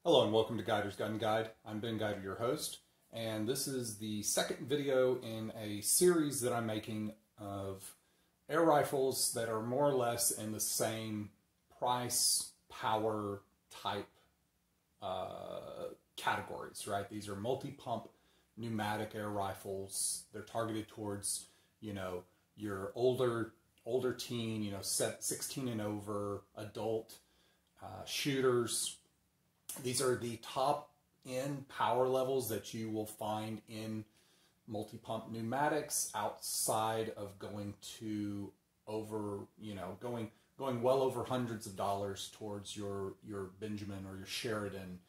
Hello and welcome to Guider's Gun Guide. I'm Ben Guider, your host, and this is the second video in a series that I'm making of air rifles that are more or less in the same price, power type categories, right? These are multi-pump pneumatic air rifles. They're targeted towards, your older teen, 16 and over, adult shooters. These are the top end power levels that you will find in multi-pump pneumatics outside of going to going well over hundreds of dollars towards your Benjamin or your Sheridan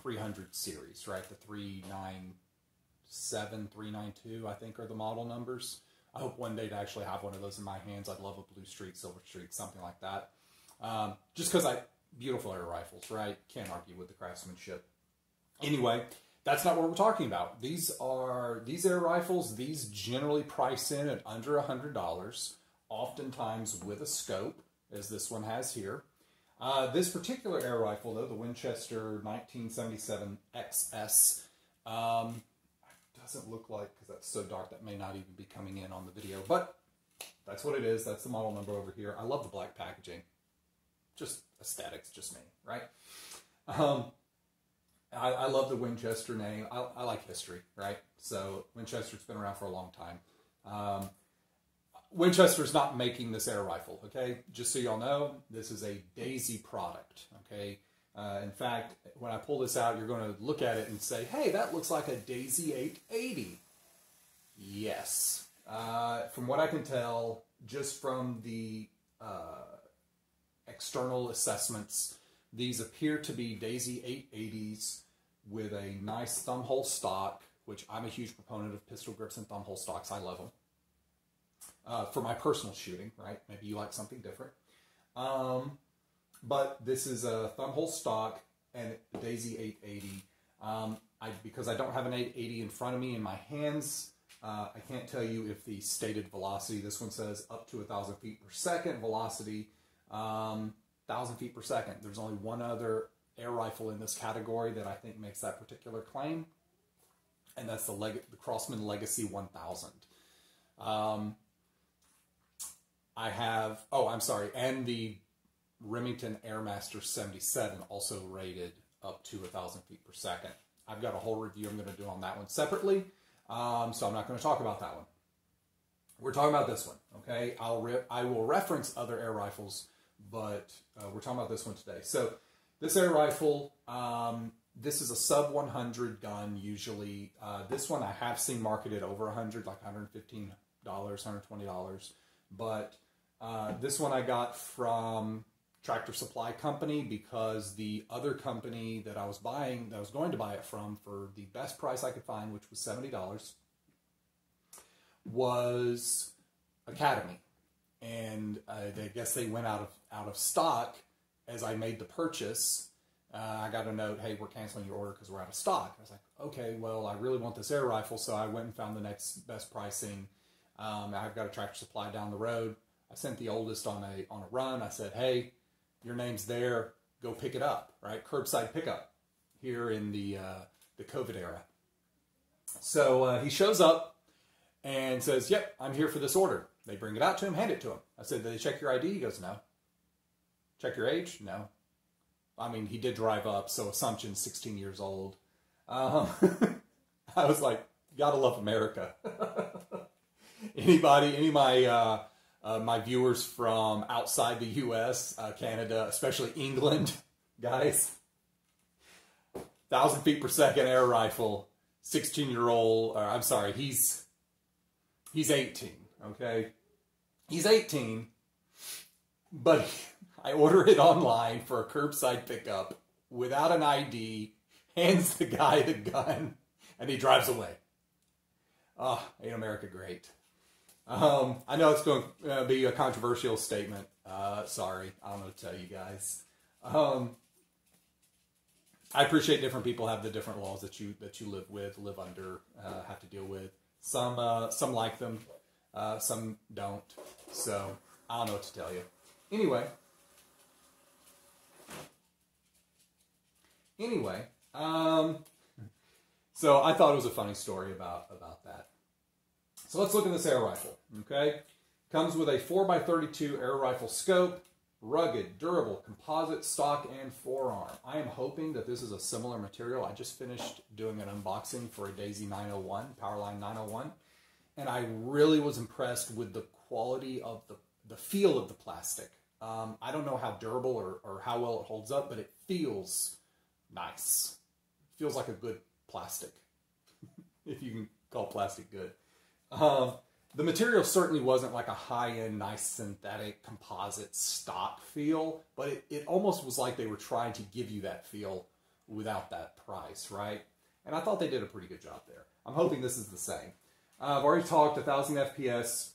300 series, right? The 397, 392, I think are the model numbers. I hope one day to actually have one of those in my hands. I'd love a blue streak, silver streak, something like that. Just because beautiful air rifles, right? Can't argue with the craftsmanship. Anyway, that's not what we're talking about. These air rifles, these generally price in at under $100, oftentimes with a scope, as this one has here. This particular air rifle, though, the Winchester 1977 XS, doesn't look like, because that's so dark, that may not even be coming in on the video, but that's what it is. That's the model number over here. I love the black packaging. Just aesthetics, just me, right? I love the Winchester name. I like history, right? So Winchester's been around for a long time. Winchester's not making this air rifle, okay? Just so y'all know, this is a Daisy product, okay? In fact, when I pull this out, you're going to look at it and say, hey, that looks like a Daisy 880. Yes. From what I can tell, just from the external assessments, these appear to be Daisy 880s with a nice thumbhole stock, which I'm a huge proponent of pistol grips and thumbhole stocks. I love them. For my personal shooting, right? Maybe you like something different. But this is a thumbhole stock and Daisy 880. Because I don't have an 880 in front of me in my hands, I can't tell you if the stated velocity, this one says up to 1,000 feet per second velocity, 1,000 feet per second. There's only one other air rifle in this category that I think makes that particular claim, and that's the Crosman Legacy 1000. And the Remington Airmaster 77 also rated up to 1,000 feet per second. I've got a whole review I'm going to do on that one separately, so I'm not going to talk about that one. We're talking about this one, okay? I will reference other air rifles, but we're talking about this one today. So this air rifle, this is a sub 100 gun usually. This one I have seen marketed over 100, like $115, $120. But this one I got from Tractor Supply Company because the other company that I was going to buy it from for the best price I could find, which was $70, was Academy. And I guess they went out of stock as I made the purchase. I got a note, hey, we're canceling your order because we're out of stock. I was like, okay, well, I really want this air rifle, so I went and found the next best pricing. I've got a Tractor Supply down the road. I sent the oldest on a run. I said, hey, your name's there. Go pick it up, right? Curbside pickup here in the COVID era. So he shows up and says, yep, I'm here for this order. They bring it out to him, hand it to him. I said, did they check your ID? He goes, no. Check your age? No. I mean, he did drive up, so assumption 16 years old. I was like, gotta love America. Any of my viewers from outside the U.S., Canada, especially England, guys, 1,000 feet per second air rifle, 16-year-old, I'm sorry, he's 18. Okay, he's 18, but I order it online for a curbside pickup without an ID, hands the guy the gun, and he drives away. Oh, ain't America great? I know it's going to be a controversial statement. Sorry, I don't know what to tell you guys. I appreciate different people have the different laws that you live under, have to deal with. Some like them. Some don't, so I don't know what to tell you. Anyway, Anyway, so I thought it was a funny story about that. So let's look at this air rifle, okay? Comes with a 4x32 air rifle scope, rugged, durable, composite stock and forearm. I am hoping that this is a similar material. I just finished doing an unboxing for a Daisy 901, Powerline 901, and I really was impressed with the quality of the feel of the plastic. I don't know how durable or how well it holds up, but it feels nice. It feels like a good plastic, if you can call plastic good. The material certainly wasn't like a high-end, nice synthetic composite stock feel, but it almost was like they were trying to give you that feel without that price, right? And I thought they did a pretty good job there. I'm hoping this is the same. I've already talked 1,000 FPS.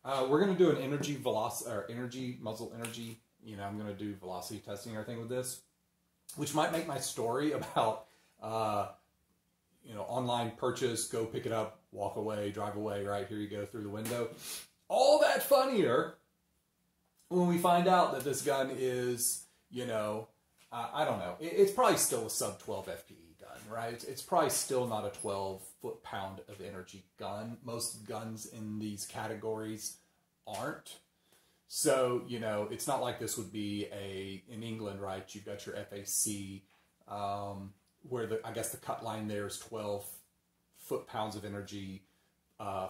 We're going to do an energy muzzle energy. You know, I'm going to do velocity testing and everything with this, which might make my story about, you know, online purchase, go pick it up, walk away, drive away, right? Here you go through the window. All that funnier when we find out that this gun is, you know, I don't know. It's probably still a sub 12 FPE gun, right? It's probably still not a 12 foot-pound of energy gun. Most guns in these categories aren't. So, you know, it's not like this would be in England, right? You've got your FAC, where I guess the cut line there is 12 foot-pounds of energy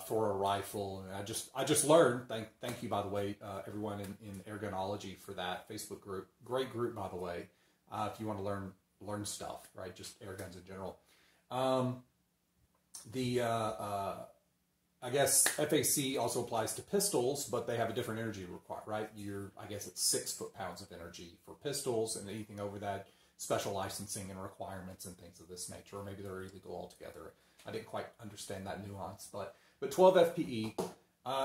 for a rifle. And I just learned, thank you, by the way, everyone in Airgunology for that Facebook group. Great group, by the way, if you want to learn stuff, right? Just air guns in general. I guess FAC also applies to pistols, but they have a different energy requirement, right? I guess it's 6 foot-pounds of energy for pistols, and anything over that, special licensing and requirements and things of this nature, or maybe they're illegal altogether. I didn't quite understand that nuance, but 12 FPE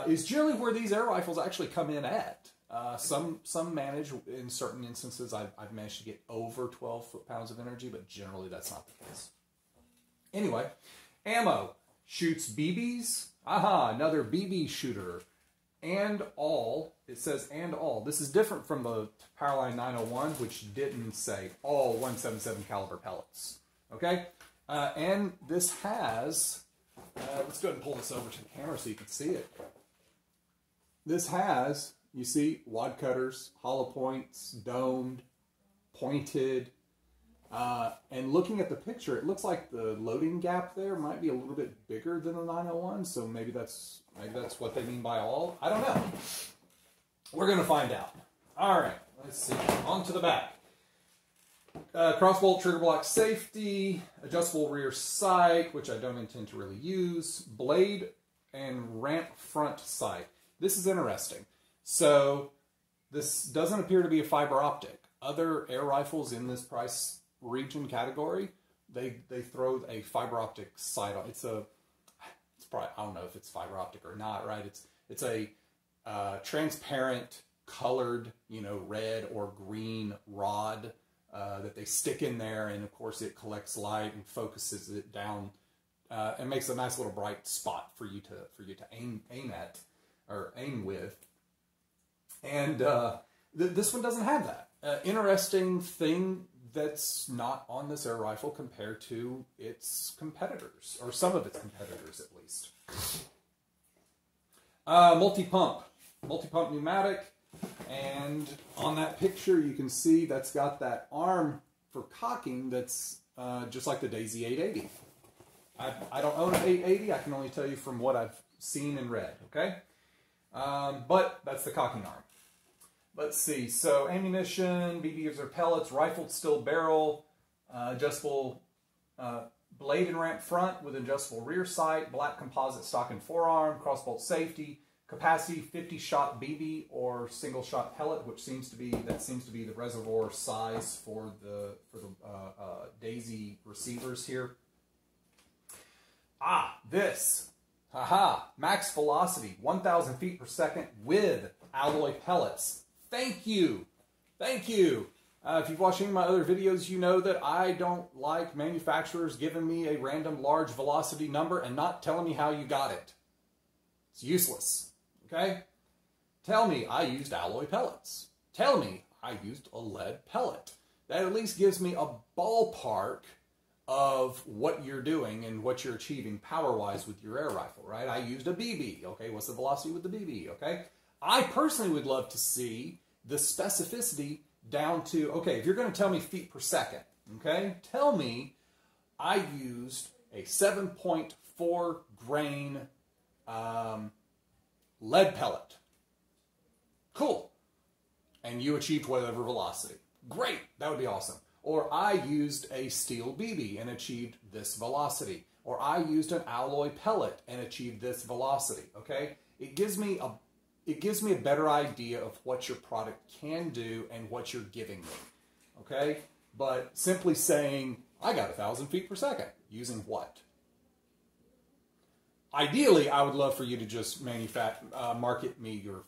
is generally where these air rifles actually come in at. Some manage, in certain instances, I've managed to get over 12 foot-pounds of energy, but generally that's not the case. Anyway, ammo. Shoots BBs. Aha, another BB shooter. And all. It says and all. This is different from the Powerline 901, which didn't say all 177 caliber pellets. Okay? And this has, let's go ahead and pull this over to the camera so you can see it. This has, you see, wad cutters, hollow points, domed, pointed. And looking at the picture, it looks like the loading gap there might be a little bit bigger than the 901, so maybe that's what they mean by all. I don't know. We're going to find out. All right, let's see. On to the back. Crossbolt trigger block safety, adjustable rear sight, which I don't intend to really use, blade and ramp front sight. This is interesting. So this doesn't appear to be a fiber optic. Other air rifles in this price region category, they throw a fiber optic sight on. It's probably, I don't know if it's fiber optic or not, right? It's a transparent colored, you know, red or green rod that they stick in there, and of course it collects light and focuses it down and makes a nice little bright spot for you to aim at or aim with. And this one doesn't have that. Interesting thing that's not on this air rifle compared to its competitors, or some of its competitors at least. Multi-pump pneumatic, and on that picture you can see that's got that arm for cocking that's just like the Daisy 880. I don't own an 880, I can only tell you from what I've seen and read, okay? But that's the cocking arm. Let's see, so ammunition, BBs or pellets, rifled steel barrel, adjustable blade and ramp front with adjustable rear sight, black composite stock and forearm, crossbolt safety, capacity 50-shot BB or single-shot pellet, which seems to be the reservoir size for the Daisy receivers here. This, max velocity 1,000 feet per second with alloy pellets. Thank you. Thank you. If you've watched any of my other videos, you know that I don't like manufacturers giving me a random large velocity number and not telling me how you got it. It's useless. Okay? Tell me I used alloy pellets. Tell me I used a lead pellet. that at least gives me a ballpark of what you're doing and what you're achieving power-wise with your air rifle, right? I used a BB, okay? What's the velocity with the BB, okay? I personally would love to see the specificity down to, okay, if you're going to tell me feet per second, okay? Tell me I used a 7.4 grain lead pellet. Cool. And you achieved whatever velocity. Great. That would be awesome. Or I used a steel BB and achieved this velocity. Or I used an alloy pellet and achieved this velocity. Okay? It gives me a better idea of what your product can do and what you're giving me. Okay? But simply saying, I got 1,000 feet per second. Using what? Ideally, I would love for you to just market me your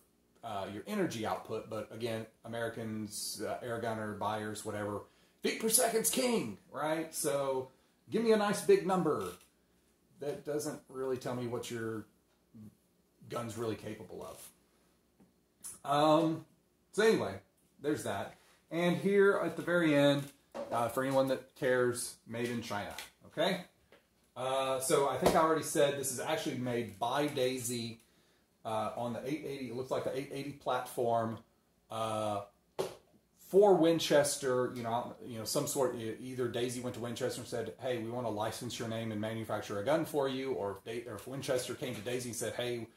energy output. But again, Americans, air gunner, buyers, whatever, feet per second's king, right? So give me a nice big number. That doesn't really tell me what your gun's really capable of. So anyway, there's that. And here at the very end, for anyone that cares, made in China, okay? So I think I already said this is actually made by Daisy on the 880. It looks like the 880 platform for Winchester. You know, some sort. Either Daisy went to Winchester and said, "Hey, we want to license your name and manufacture a gun for you," or if Winchester came to Daisy and said, "Hey,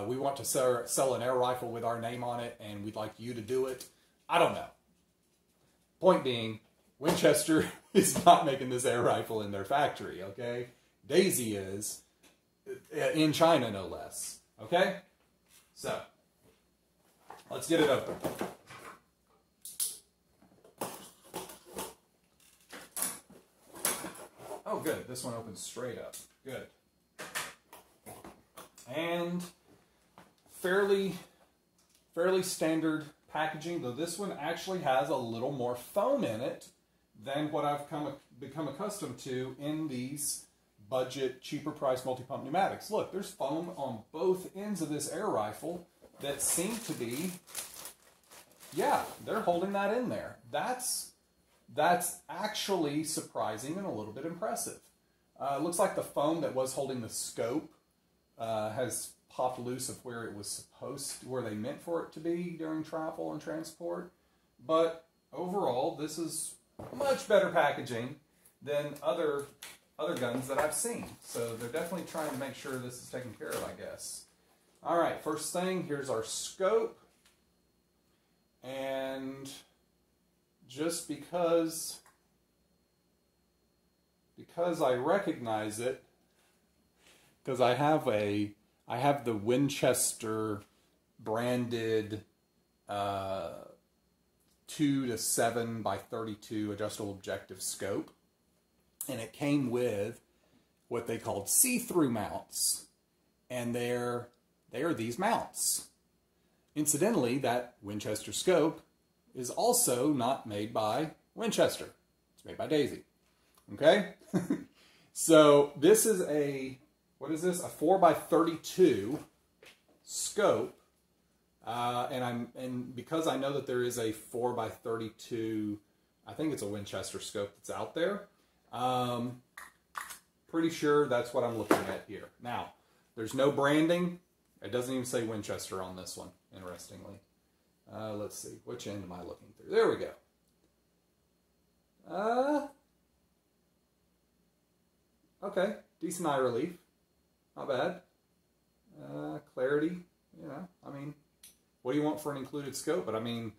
we want to sell an air rifle with our name on it, and we'd like you to do it." I don't know. Point being, Winchester is not making this air rifle in their factory, okay? Daisy is, in China no less, okay? So, let's get it open. Oh, good. This one opens straight up. Good. And fairly standard packaging, though this one actually has a little more foam in it than what I've become accustomed to in these budget, cheaper price multi-pump pneumatics. Look, there's foam on both ends of this air rifle that seem to be, yeah, they're holding that in there. That's actually surprising and a little bit impressive. It looks like the foam that was holding the scope has popped loose of where it was where they meant for it to be during travel and transport. But overall, this is much better packaging than other guns that I've seen. So they're definitely trying to make sure this is taken care of, I guess. All right, first thing, here's our scope. And just because I recognize it, because I have the Winchester branded 2 to 7 by 32 adjustable objective scope, and it came with what they called see-through mounts, and they're these mounts. Incidentally, that Winchester scope is also not made by Winchester. It's made by Daisy. Okay? So this is what is this? A 4 by 32 scope. And because I know that there is a 4 by 32, I think it's a Winchester scope that's out there. Pretty sure that's what I'm looking at here. Now, there's no branding. It doesn't even say Winchester on this one, interestingly. Let's see. Which end am I looking through? There we go. Okay. Decent eye relief. Not bad. Clarity. You know, I mean, what do you want for an included scope? But I mean,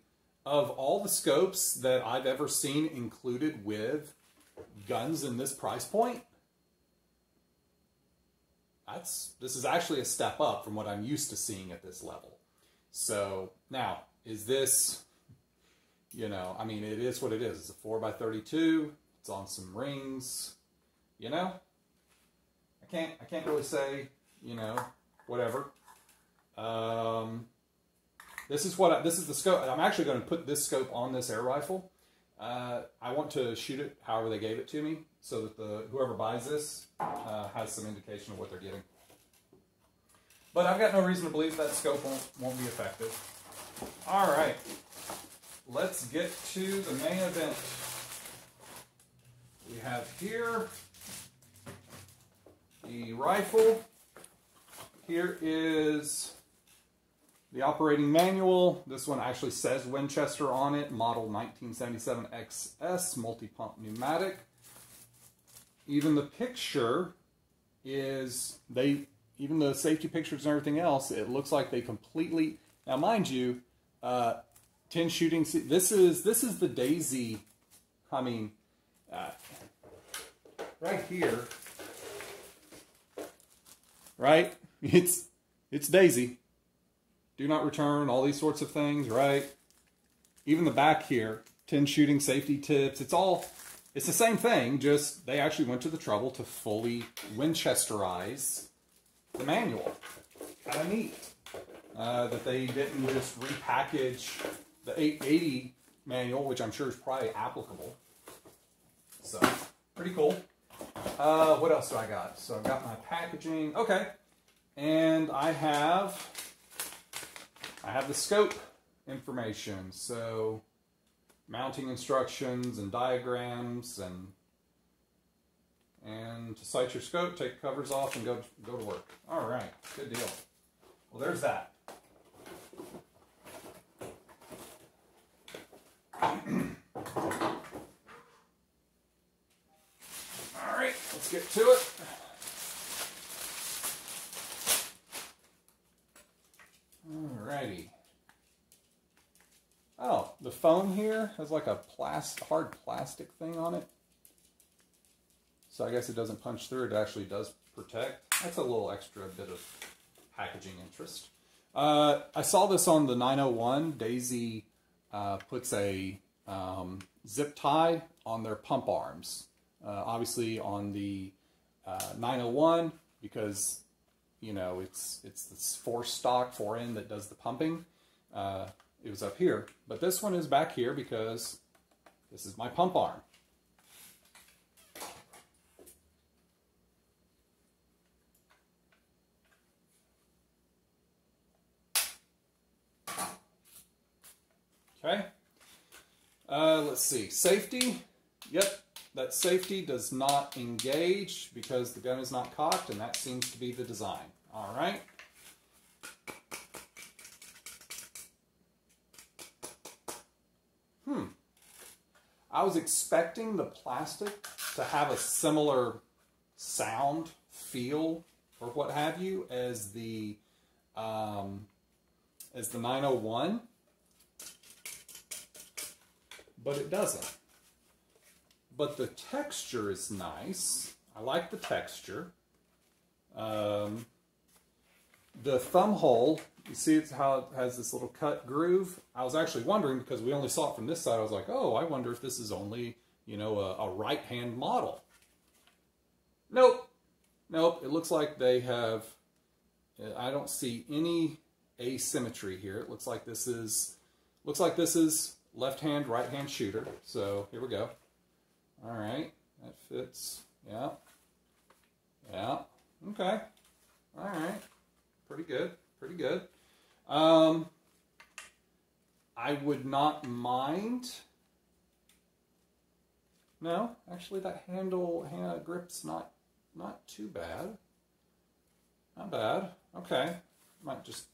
of all the scopes that I've ever seen included with guns in this price point, this is actually a step up from what I'm used to seeing at this level. So now, is this, you know, I mean, it is what it is. It's a 4 by 32. It's on some rings. You know, I can't really say, you know, whatever. This is the scope. I'm actually going to put this scope on this air rifle. I want to shoot it however they gave it to me, so that whoever buys this has some indication of what they're getting. But I've got no reason to believe that scope won't be effective. All right, let's get to the main event. We have here the rifle. Here is the operating manual. This one actually says Winchester on it, model 1977 XS, multi-pump pneumatic. Even the picture is, even the safety pictures and everything else, it looks like they completely, now mind you, 10 shooting, this is the Daisy, I mean, right here, right? It's Daisy. Do not return, all these sorts of things, right? Even the back here, 10 shooting safety tips, it's the same thing, just they actually went to the trouble to fully Winchesterize the manual. Kind of neat that they didn't just repackage the 880 manual, which I'm sure is probably applicable. So, pretty cool. What else do I got? So I've got my packaging. Okay. And I have the scope information. So mounting instructions and diagrams, and to sight your scope, take the covers off and go to work. All right, good deal. Well, there's that. All right, let's get to it. All righty. Oh, the foam here has like a hard plastic thing on it. So I guess it doesn't punch through. It actually does protect. That's a little extra bit of packaging interest. I saw this on the 901. Daisy puts a zip tie on their pump arms. Obviously on the 901, because you know it's this 4-stock 4N that does the pumping. It was up here, but this one is back here because this is my pump arm. Okay. Let's see. Safety. Yep, that safety does not engage because the gun is not cocked, and that seems to be the design. All right. I was expecting the plastic to have a similar sound, feel, or what have you as the 901, but it doesn't. But the texture is nice. I like the texture. The thumb hole, you see it's how it has this little cut groove. I was actually wondering, because we only saw it from this side, I was like, oh, I wonder if this is only, you know, a right-hand model. Nope. Nope. It looks like they have, I don't see any asymmetry here. It looks like this is left-hand, right-hand shooter. So here we go. All right. That fits. Yeah. Yeah. Okay. All right. Pretty good. Pretty good. I would not mind. No, actually that hand grip's not too bad. Not bad. Okay. Might just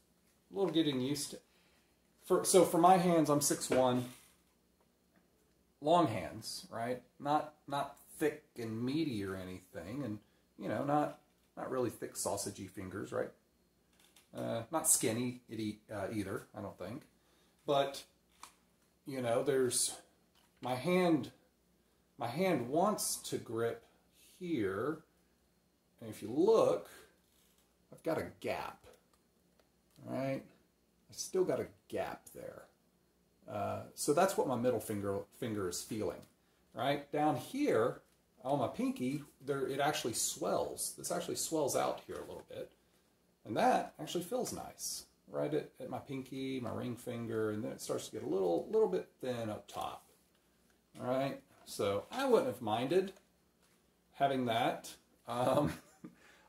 a little getting used to. So for my hands, I'm 6'1". Long hands, right? Not thick and meaty or anything, and you know, not really thick sausagey fingers, right? Not skinny either, I don't think. But, you know, there's, my hand wants to grip here. And if you look, I've got a gap, right? I still got a gap there. So that's what my middle finger is feeling, right? Down here, on my pinky, it actually swells. This actually swells out here a little bit. And that actually feels nice, right at my pinky, my ring finger, and then it starts to get a little bit thin up top. All right, so I wouldn't have minded having that a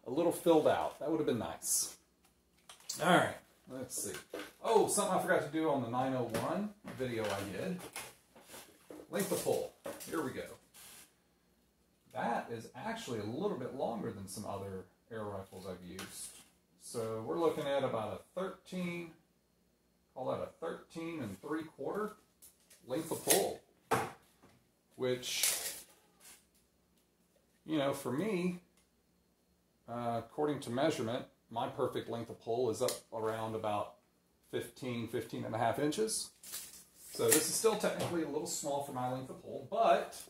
little filled out. That would have been nice. All right, Let's see. Oh, something I forgot to do on the 901 video I did. Length of pull. Here we go. That is actually a little bit longer than some other air rifles I've used. So we're looking at about a 13, call that a 13 3/4 length of pull. Which, you know, for me, according to measurement, my perfect length of pull is up around about 15 and a half inches. So this is still technically a little small for my length of pull, but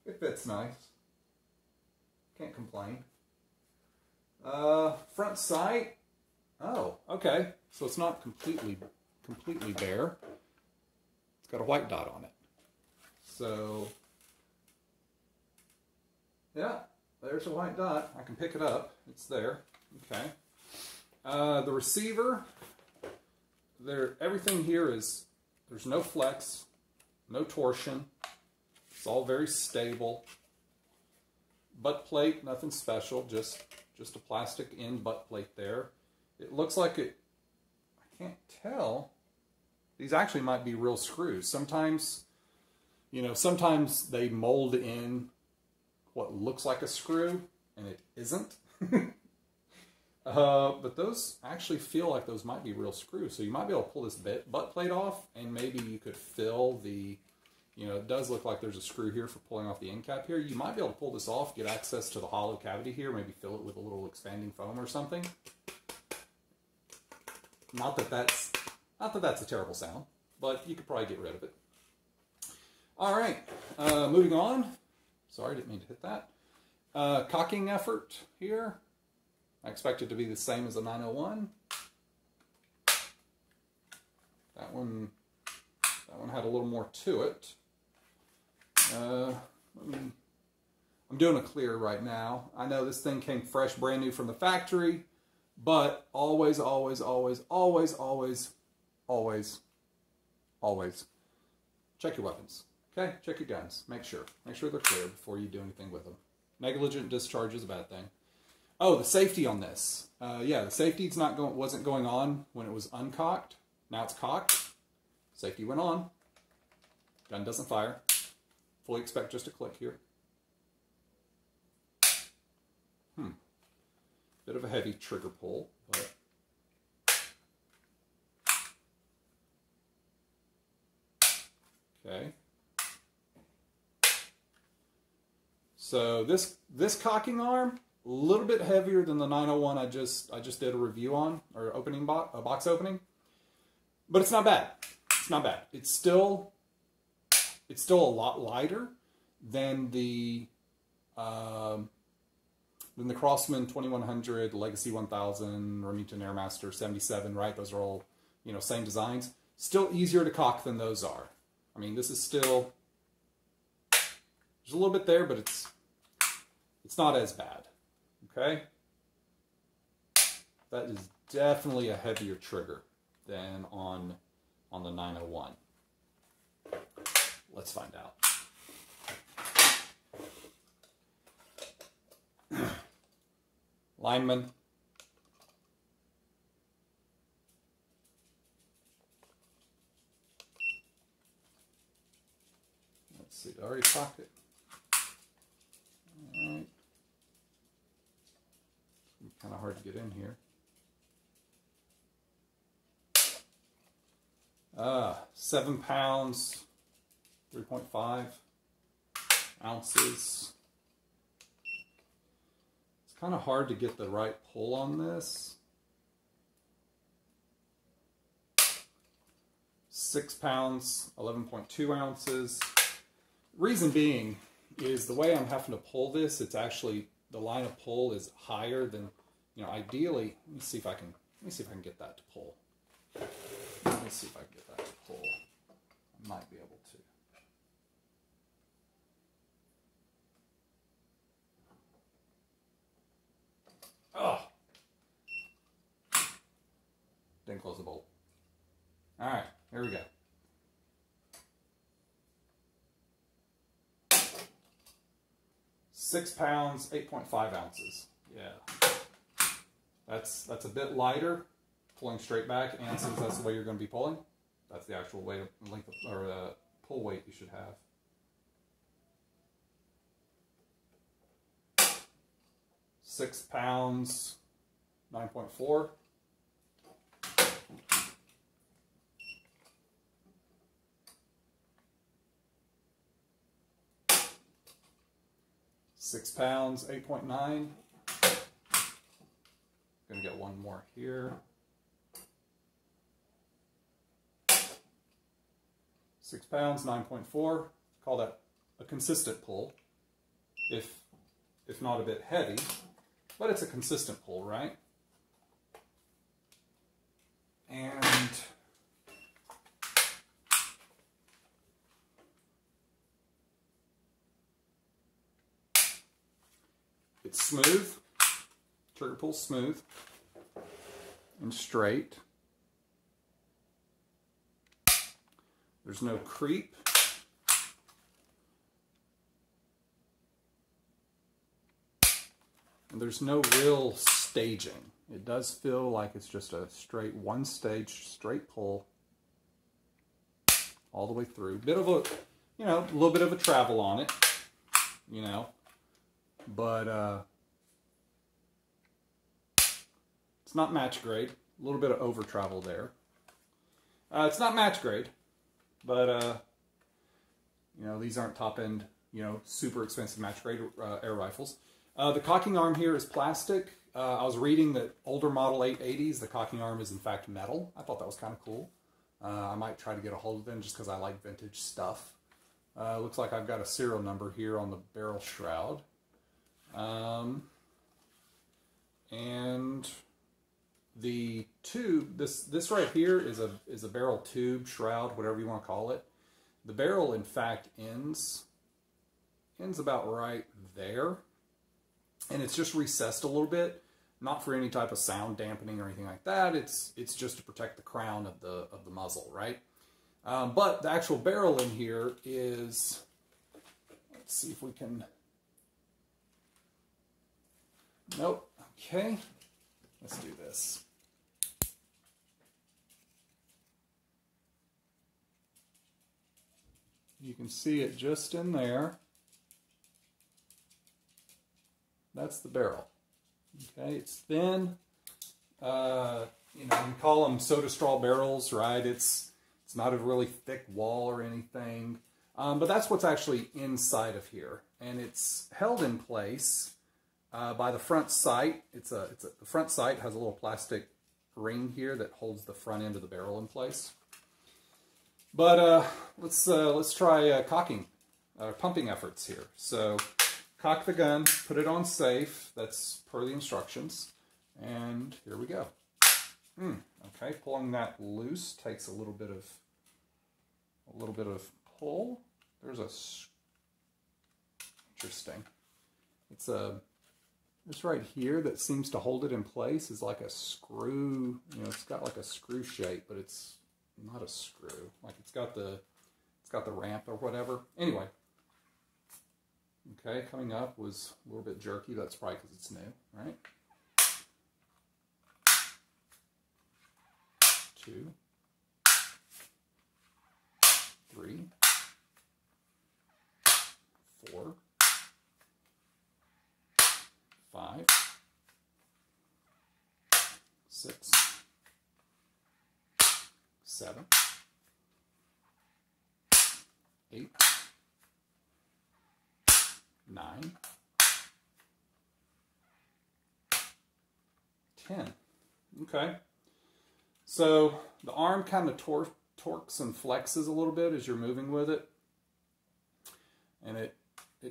it fits nice. Can't complain. Front sight. Oh, okay. So it's not completely bare. It's got a white dot on it. So, yeah, there's a white dot. I can pick it up. It's there. Okay. The receiver, everything here is, there's no flex, no torsion. It's all very stable. Butt plate, nothing special, just a plastic end butt plate there. It looks like it, I can't tell. These actually might be real screws. Sometimes, you know, sometimes they mold in what looks like a screw, and it isn't. But those actually feel like those might be real screws. So you might be able to pull this butt plate off, and maybe you could fill the, you know, it does look like there's a screw here for pulling off the end cap here. You might be able to pull this off, get access to the hollow cavity here, maybe fill it with a little expanding foam or something. Not that that's a terrible sound, but you could probably get rid of it. All right, moving on. Sorry, didn't mean to hit that. Cocking effort here. I expect it to be the same as the 901. That one had a little more to it. I'm doing a clear right now. I know this thing came fresh, brand new from the factory, but always check your weapons. Okay, check your guns. Make sure they're clear before you do anything with them. Negligent discharge is a bad thing. Oh, the safety on this. Yeah, the safety wasn't going on when it was uncocked. Now it's cocked. Safety went on. Gun doesn't fire. Fully expect just a click here. Bit of a heavy trigger pull, but okay. So this cocking arm, a little bit heavier than the 901 I just did a review on, or a box opening, but it's not bad. It's not bad. It's still a lot lighter than the Crossman 2100, Legacy 1000, Remington Airmaster 77, right? Those are all, you know, same designs. Still easier to cock than those are. I mean, this is still, there's a little bit there, but it's not as bad. Okay? That is definitely a heavier trigger than on the 901. Let's find out. Lineman. Let's see, did I already cock it? All right. It's kind of hard to get in here. 7 pounds, 3.5 ounces. It's kind of hard to get the right pull on this. 6 pounds, 11.2 ounces. Reason being is the way I'm having to pull this, it's actually, the line of pull is higher than, you know, ideally, let me see if I can get that to pull. Let me see if I can get that to pull. I might be able to. Oh! Didn't close the bolt. Alright, here we go. £6, 8.5 ounces. Yeah. That's a bit lighter, pulling straight back, and since that's the way you're going to be pulling, that's the actual weight, length, or pull weight you should have. 6 pounds, 9.4. £6, 8.9. Gonna get one more here. 6 pounds, 9.4. Call that a consistent pull, if not a bit heavy, but it's a consistent pull, right? And it's smooth. Trigger pull smooth and straight. There's no creep. And there's no real staging. It does feel like it's just a straight one stage straight pull all the way through. Bit of a, you know, a little bit of a travel on it, you know, but it's not match grade. A little bit of over travel there. It's not match grade, but you know, these aren't top end, you know, super expensive match grade air rifles. The cocking arm here is plastic. I was reading that older model 880s, the cocking arm is in fact metal. I thought that was kind of cool. I might try to get a hold of them just because I like vintage stuff. Looks like I've got a serial number here on the barrel shroud. And the tube, this right here is a barrel tube, shroud, whatever you want to call it. The barrel, in fact, ends about right there. And it's just recessed a little bit, not for any type of sound dampening or anything like that. It's just to protect the crown of the muzzle, right? But the actual barrel in here is, let's see if we can, nope, okay, let's do this. You can see it just in there. That's the barrel. Okay, it's thin. You know, you call them soda straw barrels, right? It's not a really thick wall or anything. But that's what's actually inside of here. And it's held in place by the front sight. The front sight has a little plastic ring here that holds the front end of the barrel in place. But let's try pumping efforts here. So cock the gun, put it on safe. That's per the instructions. And here we go. Okay, pulling that loose takes a little bit of pull. There's interesting. It's this right here that seems to hold it in place is like a screw. You know, it's got like a screw shape, but it's not a screw. Like it's got the ramp or whatever. Anyway. Okay, coming up was a little bit jerky. That's probably because it's new, right? 2, 3, 4, 5, 6, 7, 8, 9, 10. Okay. So the arm kind of torques and flexes a little bit as you're moving with it. And it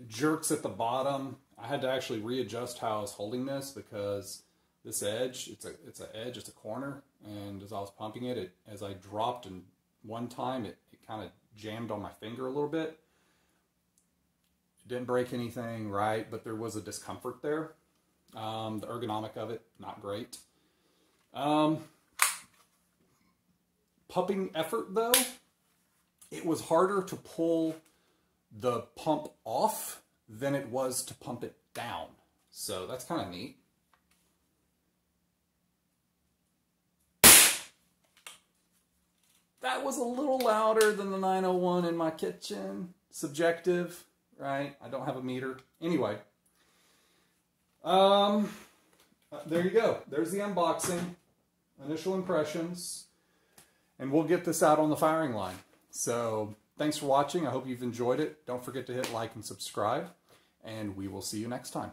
jerks at the bottom. I had to actually readjust how I was holding this because this edge, it's a corner. And as I was pumping it, as I dropped in one time, it kind of jammed on my finger a little bit. It didn't break anything, right? But there was a discomfort there. The ergonomic of it, not great. Pumping effort, though, it was harder to pull the pump off than it was to pump it down. So that's kind of neat. that was a little louder than the 901 in my kitchen. Subjective, right? I don't have a meter. Anyway, there you go. There's the unboxing, initial impressions, and we'll get this out on the firing line. So thanks for watching. I hope you've enjoyed it. Don't forget to hit like and subscribe, and we will see you next time.